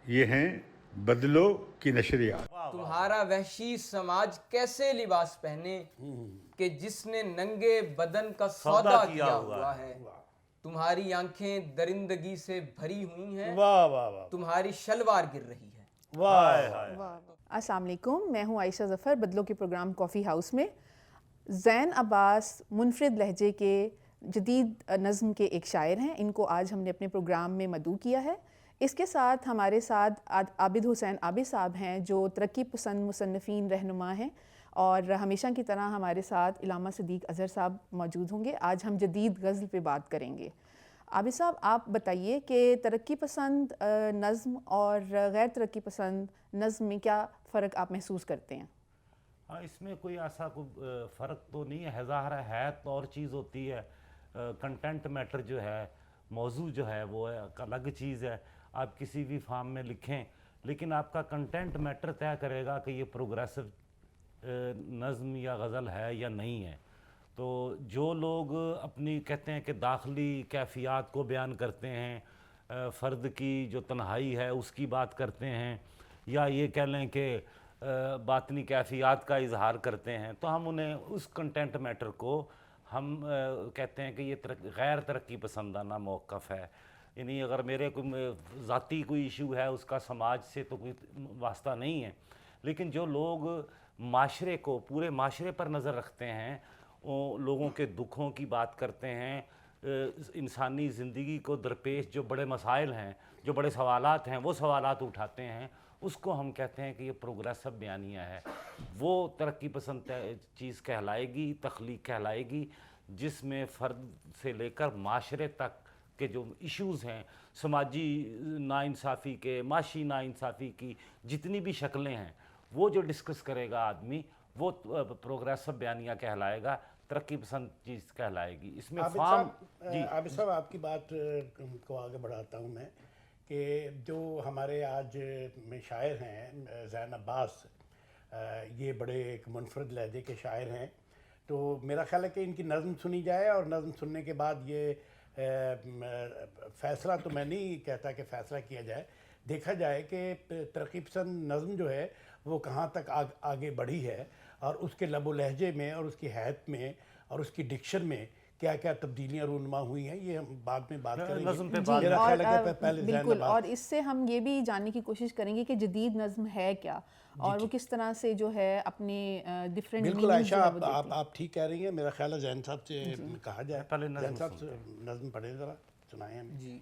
ये हैं बदलो की नशरियात। तुम्हारा वहशी समाज कैसे लिबास पहने कि जिसने नंगे बदन का सौदा किया हुआ है। तुम्हारी आंखें दरिंदगी से भरी हुई हैं, वाह वाह वाह तुम्हारी शलवार गिर रही है। वाह। अस्सलाम वालेकुम, मैं हूँ आयशा ज़फ़र। बदलों के प्रोग्राम कॉफ़ी हाउस में ज़ैन अब्बास मुनफरिद लहजे के जदीद नज़्म के एक शायर हैं। इनको आज हमने अपने प्रोग्राम में मदऊ किया है। इसके साथ हमारे साथ आबिद हुसैन आबिद साहब हैं, जो तरक्की पसंद मुसन्निफ़ीन रहनुमा हैं, और हमेशा की तरह हमारे साथ इलामा सदीक़ अज़हर साहब मौजूद होंगे। आज हम जदीद गज़ल पे बात करेंगे। आबिद साहब, आप बताइए कि तरक्की पसंद नज़्म और गैर तरक्की पसंद नज़्म में क्या फ़र्क आप महसूस करते हैं? हाँ, इसमें कोई ऐसा कोई फ़र्क तो नहीं है। ज़ाहिर है तो और चीज़ होती है, कंटेंट मैटर जो है, मौजू जो है वो एक अलग चीज़ है। आप किसी भी फॉर्म में लिखें, लेकिन आपका कंटेंट मैटर तय करेगा कि ये प्रोग्रेसिव नज़्म या गज़ल है या नहीं है। तो जो लोग अपनी कहते हैं कि दाखिली कैफियत को बयान करते हैं, फ़र्द की जो तन्हाई है उसकी बात करते हैं, या ये कह लें कि बातनी कैफियत का इजहार करते हैं, तो हम उन्हें उस कंटेंट मैटर को हम कहते हैं कि ये गैर तरक्की पसंदाना मौक़िफ़ है। यानी अगर मेरे कोई ज़ाती कोई इशू है, उसका समाज से तो कोई वास्ता नहीं है, लेकिन जो लोग माशरे को, पूरे माशरे पर नज़र रखते हैं, वो लोगों के दुखों की बात करते हैं, इंसानी ज़िंदगी को दरपेश जो बड़े मसाइल हैं, जो बड़े सवालात हैं, वो सवालात उठाते हैं, उसको हम कहते हैं कि ये प्रोग्रेसिव बयानिया है। वो तरक्की पसंद चीज़ कहलाएगी, तख्लीक कहलाएगी, जिसमें फ़र्द से लेकर माशरे तक के जो इश्यूज़ हैं, समाजी नाइंसाफ़ी के, माशी नाइंसाफ़ी की जितनी भी शक्लें हैं, वो जो डिस्कस करेगा आदमी, वो प्रोग्रेसिव बयानिया कहलाएगा, तरक्की पसंद चीज़ कहलाएगी। इसमें आबिद साहब, आपकी बात को आगे बढ़ाता हूँ मैं कि जो हमारे आज में शायर हैं ज़ैन अब्बास, ये बड़े एक मुनफरद लहजे के शायर हैं। तो मेरा ख़्याल है कि इनकी नज़्म सुनी जाए, और नज़्म सुनने के बाद ये फ़ैसला तो मैं नहीं कहता कि फ़ैसला किया जाए, देखा जाए कि तरक्की पसंद नज़्म जो है वो कहाँ तक आगे बढ़ी है, और उसके लबो लहजे में और उसकी हैत में और उसकी डिक्शन में क्या क्या तब्दीलियाँ रूनुमा हुई हैं, ये हम बाद में बात करेंगे। नज़्म पे जी, बात और बिल्कुल, और इससे हम ये भी जानने की कोशिश करेंगे कि जदीद नज़्म है क्या, और वो किस तरह से जो है अपने डिफरेंट। बिल्कुल आयशा, आप ठीक कह रही हैं। मेरा ख्याल है ज़ैन साहब से कहा जाए, पहले ज़ैन साहब से नज़्म पढ़े ज़रा, सुनाएं हमें। जी,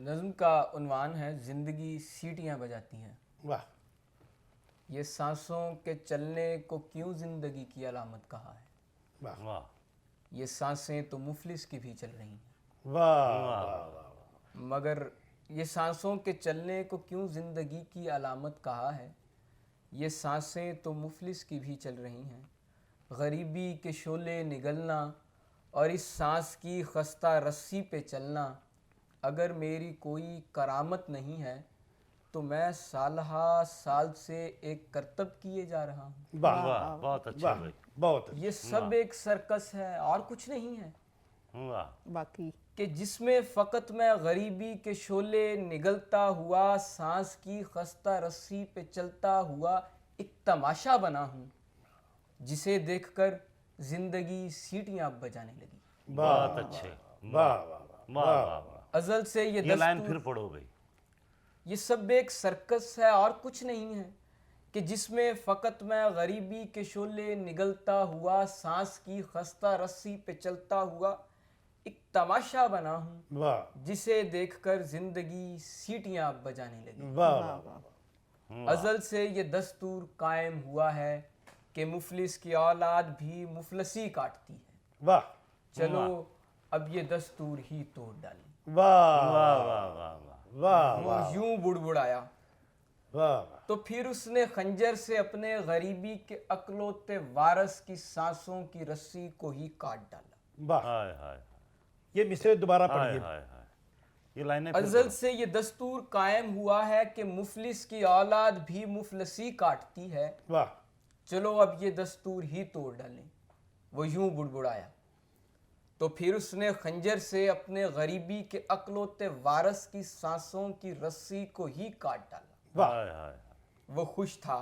नज़्म का उन्वान है ज़िंदगी सीटियाँ बजाती हैं। वाह। ये सांसों के चलने को क्यों ज़िंदगी की अलामत कहा है। वाह वाह ये सांसें तो मुफलिस की भी चल रही हैं, वाह। मगर ये सांसों के चलने को क्यों ज़िंदगी की अलामत कहा है। ये सांसें तो मुफलिस की भी चल रही हैं, गरीबी के शोले निगलना और इस सांस की खस्ता रस्सी पे चलना। अगर मेरी कोई करामत नहीं है तो मैं सालहा साल से एक करतब किए जा रहा हूँ। वाह वाह, बहुत अच्छा भाई, बहुत अच्छा। ये सब एक सर्कस है और कुछ नहीं है, वाह। बाकी कि जिसमें फ़कत मैं गरीबी के शोले निगलता हुआ सांस की खस्ता रस्सी पे चलता हुआ एक तमाशा बना हूँ, जिसे देखकर ज़िंदगी सीटियाँ बजाने लगी। बहुत अच्छे, वाह वाह वाह वाह। अज़ल से ये लाइन फिर पढ़ो भाई। ये सब एक सर्कस है और कुछ नहीं है, कि जिसमें फ़कत मैं गरीबी के शोले निगलता हुआ सांस की खस्ता रस्सी पे चलता हुआ एक तमाशा बना हूँ, वाह जिसे देखकर ज़िंदगी सीटियाँ बजाने लगी। वाह। अज़ल से ये दस्तूर कायम हुआ है कि मुफलिस की औलाद भी मुफलसी काटती है। वाह चलो अब ये दस्तूर ही तोड़ डालें। वाह वाह वाह वाह वाह वो यूं बुड़बुड़ाया, वाह। तो फिर उसने खंजर से अपने गरीबी के अकलोते वारस की सांसों की रस्सी को ही काट डाला। वाह। हाय हाय ये मिसरे दोबारा हाय पढ़िए। हाय हाय। ये लाइनें फिर अज़ल पढ़ो। से ये दस्तूर कायम हुआ है कि मुफलिस की औलाद भी मुफलसी काटती है। वाह। चलो अब ये दस्तूर ही तोड़ डालें। वो यूं बुड़बुड़ाया, तो फिर उसने खंजर से अपने गरीबी के अकलोते वारस की सांसों की रस्सी को ही काट डाला। हाय हाय वो खुश था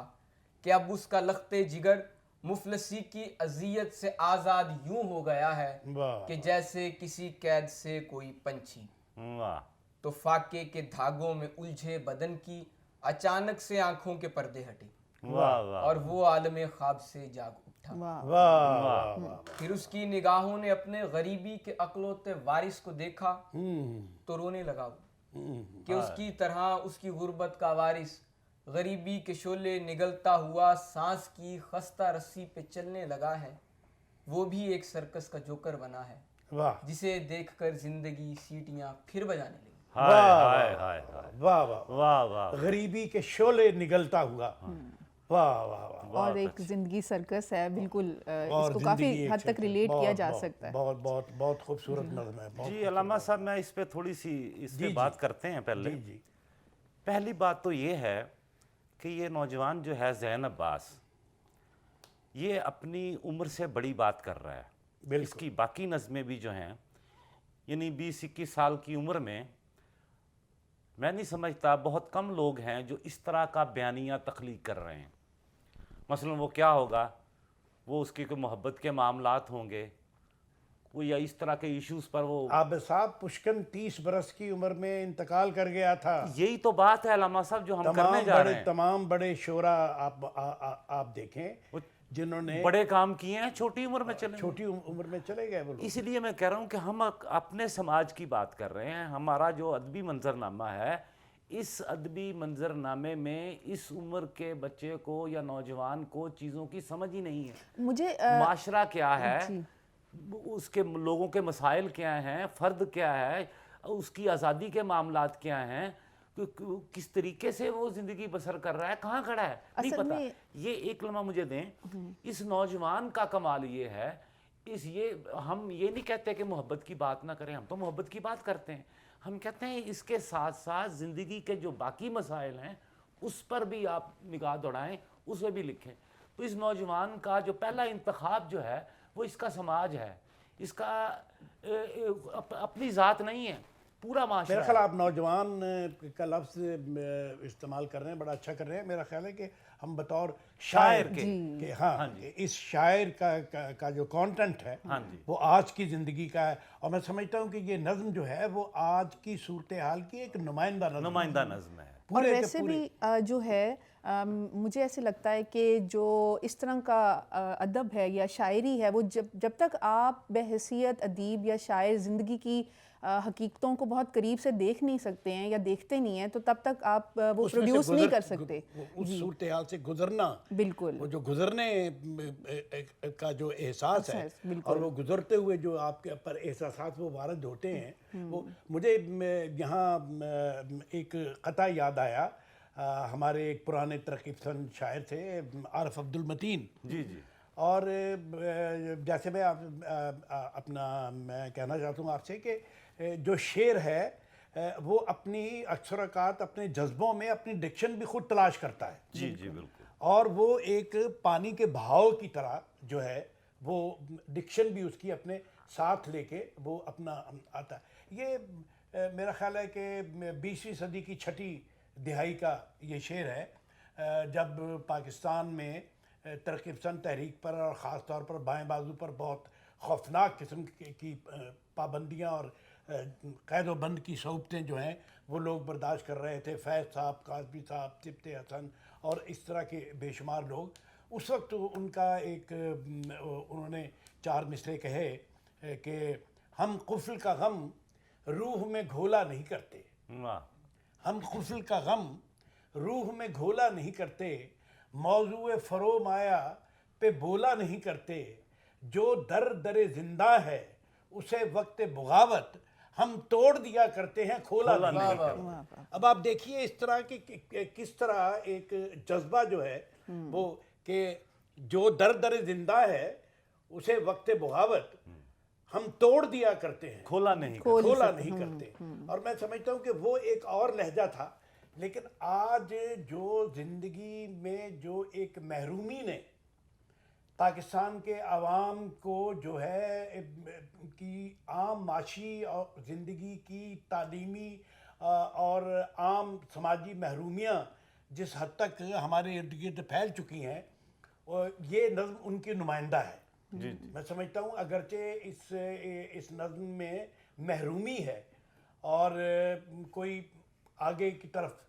कि अब उसका लख्ते जिगर मुफलसी की अजियत से आज़ाद यूं हो गया है वाह कि जैसे किसी कैद से कोई पंछी। वाह तो फाके के धागों में उलझे बदन की अचानक से आंखों के पर्दे हटे वाह वाह और वो आलम ख्वाब से जाग उठा। वाह वाह वाह वाह। फिर उसकी निगाहों ने अपने गरीबी के अकलौते वारिस को देखा तो रोने लगा वो कि उसकी तरह उसकी गुर्बत का वारिस गरीबी के शोले निगलता हुआ सांस की खस्ता रस्सी पे चलने लगा है। वो भी एक सर्कस का जोकर बना है वाह जिसे देखकर जिंदगी सीटियां फिर बजाने लगी। हाय हाय हाय हाय वाह वाह। वाह वाह गरीबी के शोले निगलता हुआ। वाह वाह वाह। और एक ज़िंदगी सर्कस है, बिल्कुल और इसको काफ़ी जिंदगी हद एक तक रिलेट किया जा बहुत- सकता है। बहुत बहुत बहुत खूबसूरत नज़्म है। बहुत जी अलामा साहब, मैं इस पे थोड़ी सी इस पे बात करते हैं पहले। जी जी पहली बात तो ये है कि ये नौजवान जो है ज़ैन अब्बास, ये अपनी उम्र से बड़ी बात कर रहा है। बिल्कुल। इसकी बाकी नज़में भी जो हैं, यानी 20-21 साल की उम्र में, मैं नहीं समझता, बहुत कम लोग हैं जो इस तरह का बयानिया तख्लीक कर रहे हैं। मसलन वो क्या होगा, वो उसकी कोई मोहब्बत के मामलात होंगे, वो या इस तरह के इश्यूज पर वो, आबिद साहब पुष्कन 30 बरस की उम्र में इंतकाल कर गया था। यही तो बात है अलामा साहब जो हम करने जा रहे हैं। तमाम बड़े शोरा आप देखें जिन्होंने बड़े काम किए हैं, छोटी उम्र में चले। छोटी उम्र में चले गए वो लोग। इसलिए मैं कह रहा हूँ कि हम अपने समाज की बात कर रहे हैं। हमारा जो अदबी मंजरनामा है, इस अदबी मंजरनामे में इस उम्र के बच्चे को या नौजवान को चीज़ों की समझ ही नहीं है। मुझे माशरा क्या है, जी। उसके लोगों के मसाइल क्या हैं, फ़र्द क्या है, उसकी आज़ादी के मामलात क्या हैं, किस तरीके से वो ज़िंदगी बसर कर रहा है, कहाँ खड़ा है, नहीं असल पता। में- ये एक लम्हा मुझे दें। इस नौजवान का कमाल ये है, हम ये नहीं कहते कि मोहब्बत की बात ना करें, हम तो मोहब्बत की बात करते हैं। हम कहते हैं इसके साथ साथ ज़िंदगी के जो बाकी मसाइल हैं उस पर भी आप निगाह दौड़ाएं, उस पर भी लिखें। तो इस नौजवान का जो पहला इंतखाब जो है वो इसका समाज है, इसका अपनी ज़ात नहीं है, पूरा माशरा मेरा है। ख्याल आप नौजवान का लफ्ज़ इस्तेमाल कर रहे हैं, बड़ा अच्छा कर रहे हैं। मेरा ख्याल है कि हम बतौर शायर के। कि हाँ इस शायर का जो कंटेंट है हाँ जी। वो आज की ज़िंदगी का है। और मैं समझता हूँ कि ये नज़्म जो है वो आज की सूरत हाल की एक नुमाइंदा नज़्म है। और वैसे भी जो है मुझे ऐसे लगता है कि जो इस तरह का अदब है या शायरी है, वो जब तक आप बहैसियत अदीब या शायर ज़िंदगी की हकीकतों को बहुत करीब से देख नहीं सकते हैं या देखते नहीं हैं, तो तब तक आप वो उसमें से प्रोड्यूस नहीं कर सकते। उस सूरत हाल से गुजरना, बिल्कुल। वो जो गुजरने का जो एहसास है बिल्कुल। और वो गुजरते हुए जो आपके पर एहसास वो वारद होते हैं, वो मुझे यहाँ एक क़ता याद आया। हमारे एक पुराने तरक़्क़ी पसंद शायर थे आरिफ अब्दुल मतीन जी जी। और जैसे मैं मैं कहना चाहता हूँ आपसे कि जो शेर है वो अपनी अक्सर औक़ात अपने जज्बों में अपनी डिक्शन भी खुद तलाश करता है। जी जी बिल्कुल। और वो एक पानी के बहाव की तरह जो है वो डिक्शन भी उसकी अपने साथ लेके वो अपना आता है। ये मेरा ख्याल है कि 20वीं सदी की छठी दिहाई का ये शेर है, जब पाकिस्तान में तरक्की पसंद तहरीक पर और ख़ास तौर पर बाएं बाजू पर बहुत खौफनाक किस्म की पाबंदियाँ और कैद व बंद की सौबतें जो हैं वो लोग बर्दाश्त कर रहे थे। फैज़ साहब, काज़मी साहब, तिब्ते हसन और इस तरह के बेशुमार लोग। उस वक्त उनका एक उन्होंने 4 मिसरे कहे कि हम कुफ्ल का गम रूह में घोला नहीं करते, हम कुफ्ल का गम रूह में घोला नहीं करते, मौजूए फरो माया पे बोला नहीं करते, जो दर दरे जिंदा है उसे वक्त बुगावत हम तोड़ दिया करते हैं, खोला नहीं करते। अब आप देखिए इस तरह की किस तरह एक जज्बा जो है वो कि जो दर दरे जिंदा है उसे वक्त बुगावत हम तोड़ दिया करते हैं, खोला नहीं करते। और मैं समझता हूँ कि वो एक और लहजा था। लेकिन आज जो ज़िंदगी में जो एक महरूमी ने पाकिस्तान के आवाम को जो है कि आम माशी और ज़िंदगी की तालीमी और आम समाजी महरूमियाँ जिस हद तक हमारे इर्द गिर्द फैल चुकी हैं, और ये नज़्म उनकी नुमाइंदा है। जी मैं समझता हूँ अगरचे इस नज़्म में महरूमी है और कोई आगे की तरफ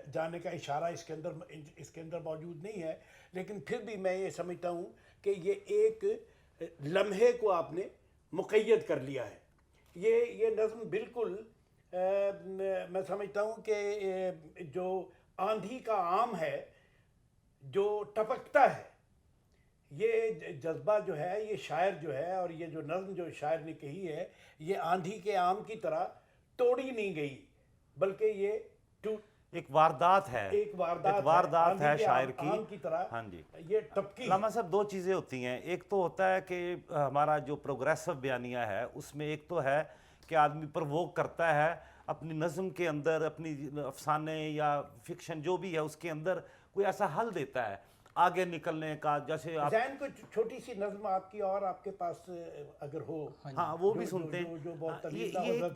जाने का इशारा इसके अंदर मौजूद नहीं है, लेकिन फिर भी मैं ये समझता हूँ कि ये एक लम्हे को आपने मुक़य्यद कर लिया है। ये नज़्म बिल्कुल मैं समझता हूँ कि जो आंधी का आम है जो टपकता है, ये जज्बा जो है, ये शायर जो है, और ये जो नज़्म जो शायर ने कही है, ये आंधी के आम की तरह तोड़ी नहीं गई, बल्कि ये एक वारदात है, एक वारदात है आंधी के शायर आम की तरह। हाँ जी, ये टपकी। लामा साहब, दो चीज़ें होती हैं। एक तो होता है कि हमारा जो प्रोग्रेसिव बयानिया है उसमें एक तो है कि आदमी प्रवोक करता है अपनी नज़म के अंदर, अपनी अफसाने या फिक्शन जो भी है उसके अंदर कोई ऐसा हल देता है आगे निकलने का। जैसे आप ज़ैन को छोटी सी नज़्म आपकी और आपके पास अगर हो, हाँ वो भी सुनते हैं। जो बहुत हाँ, तवील ना हो,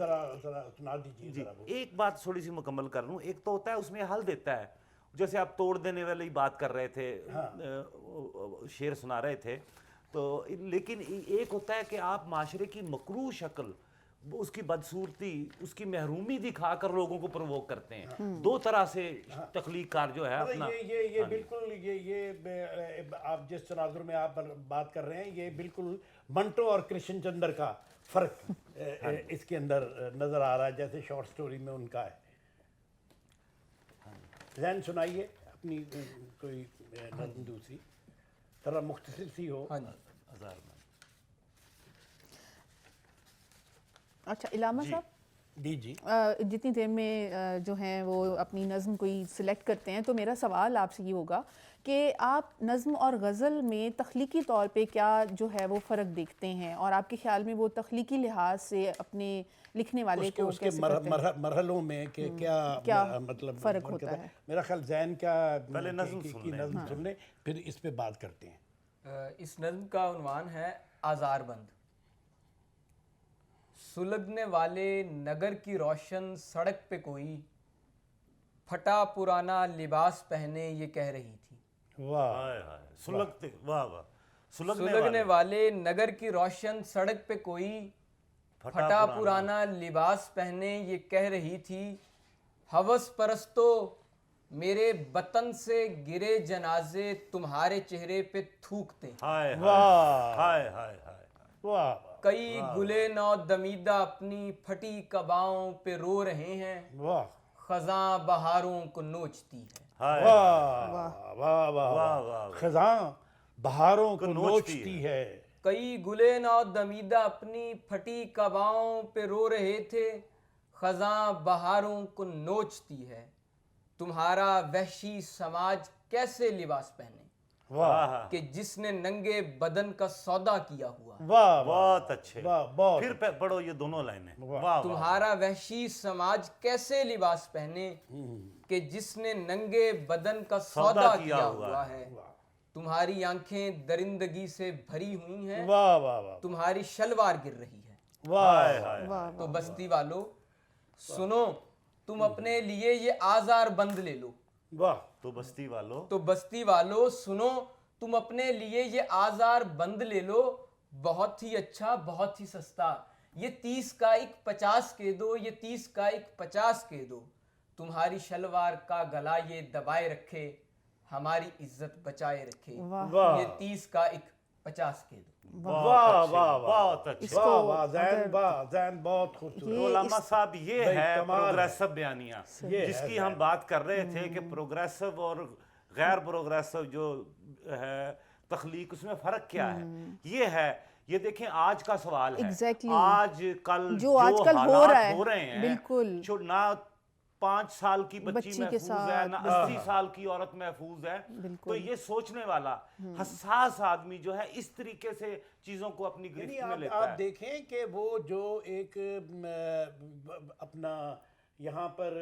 ज़रा सुना दीजिए जी, ज़रा वो। एक बात थोड़ी सी मुकम्मल कर लूँ। एक तो होता है उसमें हल देता है, जैसे आप तोड़ देने वाली बात कर रहे थे, शेर सुना रहे थे, तो लेकिन एक होता है कि आप माशरे की मकरूह शक्ल, उसकी बदसूरती, उसकी महरूमी दिखाकर लोगों को प्रवोक करते हैं। दो तरह से तख्लीक कार जो है अपना। ये बिल्कुल ये आप जिस तनाजुर में आप बात कर रहे हैं, ये बिल्कुल मंटो और कृष्ण चंद्र का फर्क इसके अंदर नजर आ रहा है, जैसे शॉर्ट स्टोरी में उनका है। ज़ैन सुनाइए अपनी कोई नज़्म दूसरी, थोड़ा मुख्तसर सी हो। हाँ जी। अच्छा इलामा साहब, जी जितनी देर में जो हैं वो अपनी नज़्म कोई सिलेक्ट करते हैं, तो मेरा सवाल आपसे ये होगा कि आप नज़्म और गज़ल में तख्लीकी तौर पे क्या जो है वो फ़र्क देखते हैं, और आपके ख्याल में वो तख्लीकी लिहाज से अपने लिखने वाले को उसके कैसे करते हैं? मरहलों में कि क्या मतलब फ़र्क होता है? मेरा ख्याल ज़ैन का पहले नज़्म सुन लें, फिर इस पे बात करते हैं। इस नज़्म का उन्वान है आज़ारबंद। सुलगने वाले नगर की रोशन सड़क पे कोई फटा पुराना लिबास पहने ये कह रही थी। वाह, हाय हाय, सुलगते, वाह वाह, सुलगने वाले नगर की रोशन सड़क पे कोई फटा पुराना लिबास पहने ये कह रही थी। हवस परस्तो मेरे वतन से गिरे जनाजे तुम्हारे चेहरे पे थूकते। हाय वाह, हाय हाय हाय, वाह, कई गुले नौ दमीदा अपनी फटी कबाओं पे रो रहे हैं। वाह, खजां बहारों को नोचती है। हाय वाह, वाह, वाह, वाह, वाह, खजां बहारों को नोचती नोचती है। कई गुले नौ दमीदा अपनी फटी कबाओं पे रो रहे थे। खजां बहारों को नोचती है। तुम्हारा वहशी समाज कैसे लिबास पहने वाह, कि जिसने नंगे बदन का सौदा किया हुआ। वाह, बहुत अच्छे। वाह, बहुत फिर पढ़ो ये दोनों लाइनें। वाह वाह, तुम्हारा वहशी समाज कैसे लिबास पहने कि जिसने नंगे बदन का सौदा किया हुआ है। तुम्हारी आंखें दरिंदगी से भरी हुई हैं। वाह, वाह, वाह, तुम्हारी शलवार गिर रही है। वाह, तो बस्ती वालों सुनो, तुम अपने लिए ये आज़ार बंद ले लो। वाह, तो बस्ती वालों सुनो, तुम अपने लिए ये आज़ार बंद ले लो। बहुत ही अच्छा, बहुत ही सस्ता। ये 30 का एक 50 के दो, ये 30 का एक 50 के दो। तुम्हारी शलवार का गला ये दबाए रखे, हमारी इज्जत बचाए रखे। ये 30 का एक 50 के दो। वाह, वाह, वाह, बहुत अच्छे। वाह, वाह, ज़ैन बहुत खूबसूरत। उलमा साहब, ये है कमाल है। प्रोग्रेसिव बयानिया जिसकी हम बात कर रहे थे कि प्रोग्रेसिव और गैर प्रोग्रेसिव जो है तख्लीक, उसमें फ़र्क क्या है। ये है, ये देखें आज का सवाल है। Exactly. आज कल जो आजकल हालात हो रहे हैं, बिल्कुल। जो ना 5 साल की बच्ची के महफूज है, साथ, ना 80 साल की औरत महफूज है। तो ये सोचने वाला हसास आदमी जो है इस तरीके से चीज़ों को अपनी गिरफ्त में लेता आप है। देखें कि वो जो एक अपना यहाँ पर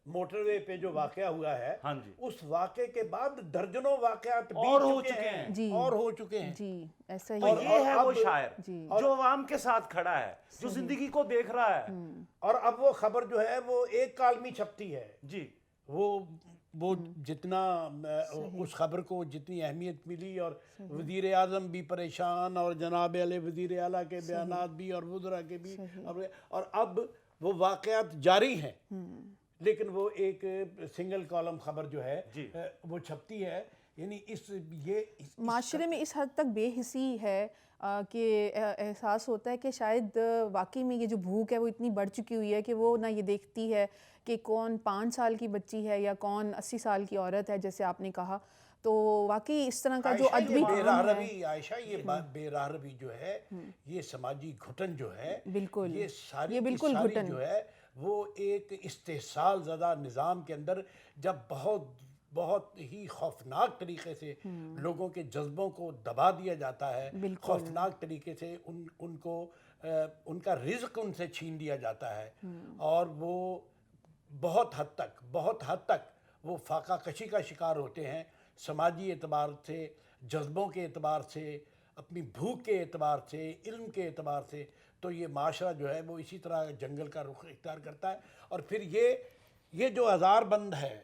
मोटरवे पे जो वाकया हुआ है, हाँ जी, उस वाकये के बाद दर्जनों वाकयात और हो चुके हैं। जी, और हो चुके हैं। जी, ऐसा ही तो है। ये है वो अब- शायर जो अवाम के साथ खड़ा है, जो जिंदगी को देख रहा है। और अब वो खबर जो है वो एक कालमी छपती है, जी, वो وہ جتنا اس خبر کو جتنی اہمیت ملی، اور وزیر اعظم بھی پریشان اور جناب علی وزیر اعلیٰ کے بیانات بھی اور وزراء کے بھی، اور اب وہ واقعات جاری ہیں، لیکن وہ ایک سنگل کالم خبر جو ہے وہ چھپتی ہے. یعنی معاشرے میں اس حد تک بے حسی ہے کہ احساس ہوتا ہے کہ شاید واقعی میں یہ جو بھوک ہے وہ اتنی بڑھ چکی ہوئی ہے کہ وہ نہ یہ دیکھتی ہے کہ کون 5 سال کی بچی ہے یا کون 80 سال کی عورت ہے، جیسے آپ نے کہا. تو واقعی اس طرح کا جو ادبی عائشہ، یہ بات بے راہ روی جو ہے، یہ سماجی گھٹن جو ہے، بالکل یہ ساری گھٹن جو ہے وہ ایک استحصال زدہ نظام کے اندر جب بہت ہی خوفناک طریقے سے لوگوں کے جذبوں کو دبا دیا جاتا ہے، خوفناک طریقے سے ان کو ان کا رزق ان سے چھین لیا جاتا ہے، اور وہ بہت حد تک وہ فاقہ کشی کا شکار ہوتے ہیں، سماجی اعتبار سے، جذبوں کے اعتبار سے، اپنی بھوک کے اعتبار سے، علم کے اعتبار سے. تو یہ معاشرہ جو ہے وہ اسی طرح جنگل کا رخ اختیار کرتا ہے. اور پھر یہ جو ہزار بند ہے،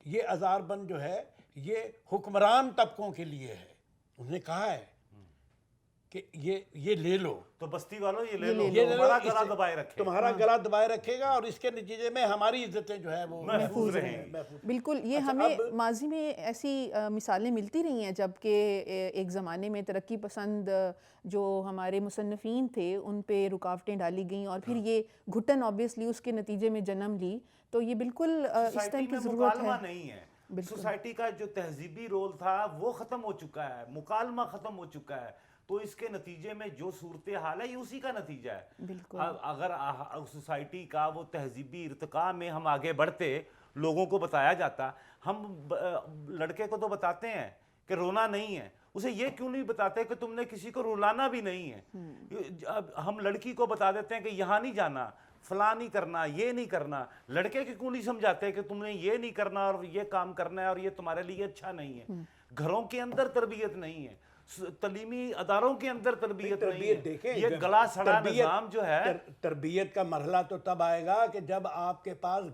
یہ ہزار بند جو ہے یہ حکمران طبقوں کے لیے ہے. انہوں نے کہا ہے کہ یہ لے لو، تو بستی والوں یہ لے لو، تمہارا گلا دبائے رکھے، تمہارا گلا دبائے رکھے گا، اور اس کے نتیجے میں ہماری عزتیں جو ہے وہ محفوظ رہیں. بالکل. یہ ہمیں ماضی میں ایسی مثالیں ملتی رہی ہیں جب کہ ایک زمانے میں ترقی پسند جو ہمارے مصنفین تھے ان پہ رکاوٹیں ڈالی گئیں، اور پھر یہ گھٹن آبویسلی اس کے نتیجے میں جنم لی. تو یہ بالکل اس طرح کی ضرورت ہے. نہیں ہے سوسائٹی کا جو تہذیبی رول تھا وہ ختم ہو چکا ہے، مکالمہ ختم ہو چکا ہے. تو اس کے نتیجے میں جو صورتحال ہے یہ اسی کا نتیجہ ہے. اگر سوسائٹی کا وہ تہذیبی ارتقاء میں ہم آگے بڑھتے، لوگوں کو بتایا جاتا. ہم لڑکے کو تو بتاتے ہیں کہ رونا نہیں ہے، اسے یہ کیوں نہیں بتاتے کہ تم نے کسی کو رلانا بھی نہیں ہے. ہم لڑکی کو بتا دیتے ہیں کہ یہاں نہیں جانا، فلاں نہیں کرنا، یہ نہیں کرنا. لڑکے کے کیوں نہیں سمجھاتے کہ تم نے یہ نہیں کرنا اور یہ کام کرنا ہے اور یہ تمہارے لیے اچھا نہیں ہے. گھروں کے اندر تربیت نہیں ہے، تعلیمی اداروں کے اندر تربیت نہیں ہے. یہ گلا سڑا نظام جو ہے، تربیت کا مرحلہ تو تب آئے گا کہ جب آپ کے پاس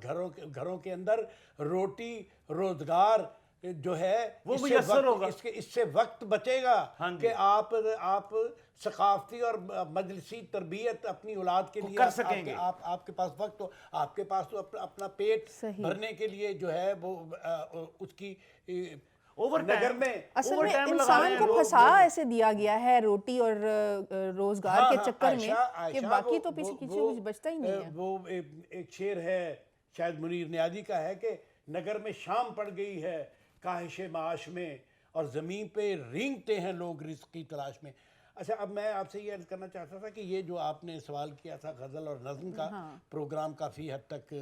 گھروں کے اندر روٹی روزگار جو ہے وہ میسر ہوگا. اس سے وقت بچے گا کہ آپ ثقافتی اور مجلسی تربیت اپنی اولاد کے لیے کر سکیں گے. آپ کے پاس وقت ہو، آپ کے پاس تو اپنا پیٹ بھرنے کے لیے جو ہے وہ اس کی نگر میں اصل میں انسان کو پھنسا ایسے دیا گیا ہے روٹی اور روزگار کے چکر میں کہ باقی تو پیچھے کچھ بچتا ہی نہیں ہے. وہ ایک شعر ہے شاید منیر نیازی کا ہے کہ نگر میں شام پڑ گئی ہے کاہش معاش میں، اور زمین پہ رینگتے ہیں لوگ رزق کی تلاش میں. اچھا، اب میں آپ سے یہ عرض کرنا چاہتا تھا کہ یہ جو آپ نے سوال کیا تھا غزل اور نظم کا، پروگرام کافی حد تک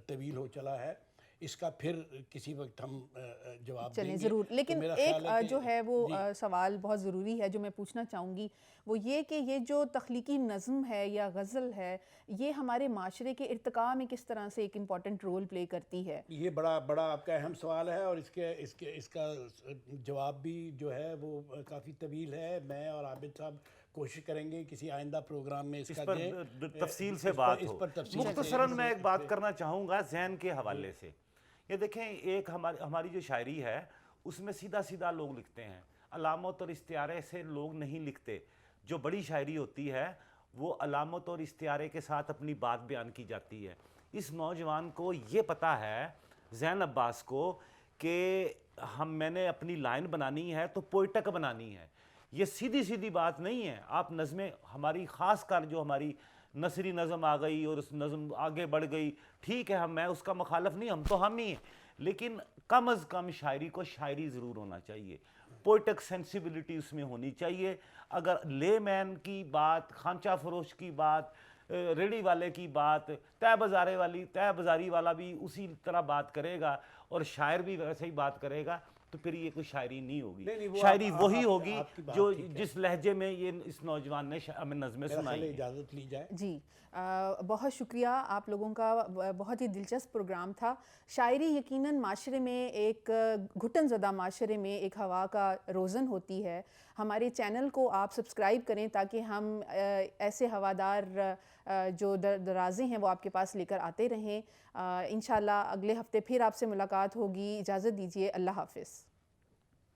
طویل ہو چلا ہے، اس کا پھر کسی وقت ہم جواب دیں گے. ضرور. لیکن ایک جو ہے وہ سوال بہت ضروری ہے جو میں پوچھنا چاہوں گی، وہ یہ کہ یہ جو تخلیقی نظم ہے یا غزل ہے، یہ ہمارے معاشرے کے ارتقاء میں کس طرح سے ایک امپورٹنٹ رول پلے کرتی ہے؟ یہ بڑا آپ کا اہم سوال ہے، اور اس کا جواب بھی جو ہے وہ کافی طویل ہے. میں اور عابد صاحب کوشش کریں گے کسی آئندہ پروگرام میں اس پر تفصیل سے بات ہو. مختصراً میں ایک بات کرنا چاہوں گا ذہن کے حوالے سے. یہ دیکھیں، ایک ہماری جو شاعری ہے اس میں سیدھا لوگ لکھتے ہیں، علامت اور استعارے سے لوگ نہیں لکھتے. جو بڑی شاعری ہوتی ہے وہ علامت اور استعارے کے ساتھ اپنی بات بیان کی جاتی ہے. اس نوجوان کو یہ پتہ ہے، زین عباس کو، کہ میں نے اپنی لائن بنانی ہے تو پوئٹک بنانی ہے. یہ سیدھی بات نہیں ہے. آپ نظمیں ہماری خاص کر جو ہماری نثری نظم آ گئی اور اس نظم آگے بڑھ گئی، ٹھیک ہے، میں اس کا مخالف نہیں، ہم تو ہم ہی ہیں، لیکن کم از کم شاعری کو شاعری ضرور ہونا چاہیے. پوئٹک سینسیبلٹی اس میں ہونی چاہیے. اگر لے مین کی بات، خانچہ فروش کی بات، ریڑی والے کی بات، تہ بازاری والا بھی اسی طرح بات کرے گا اور شاعر بھی ویسے ہی بات کرے گا، تو پھر یہ کوئی شاعری نہیں ہوگی. شاعری وہی ہوگی جو جس لہجے میں یہ اس نوجوان نے ہمیں نظمیں سنائی. اجازت لی جائے. جی، بہت شکریہ. آپ لوگوں کا بہت ہی دلچسپ پروگرام تھا. شاعری یقیناً معاشرے میں ایک گھٹن زدہ معاشرے میں ایک ہوا کا روزن ہوتی ہے. ہمارے چینل کو آپ سبسکرائب کریں تاکہ ہم ایسے ہوادار جو درازیں ہیں وہ آپ کے پاس لے کر آتے رہیں. انشاءاللہ اگلے ہفتے پھر آپ سے ملاقات ہوگی. اجازت دیجیے. اللہ حافظ.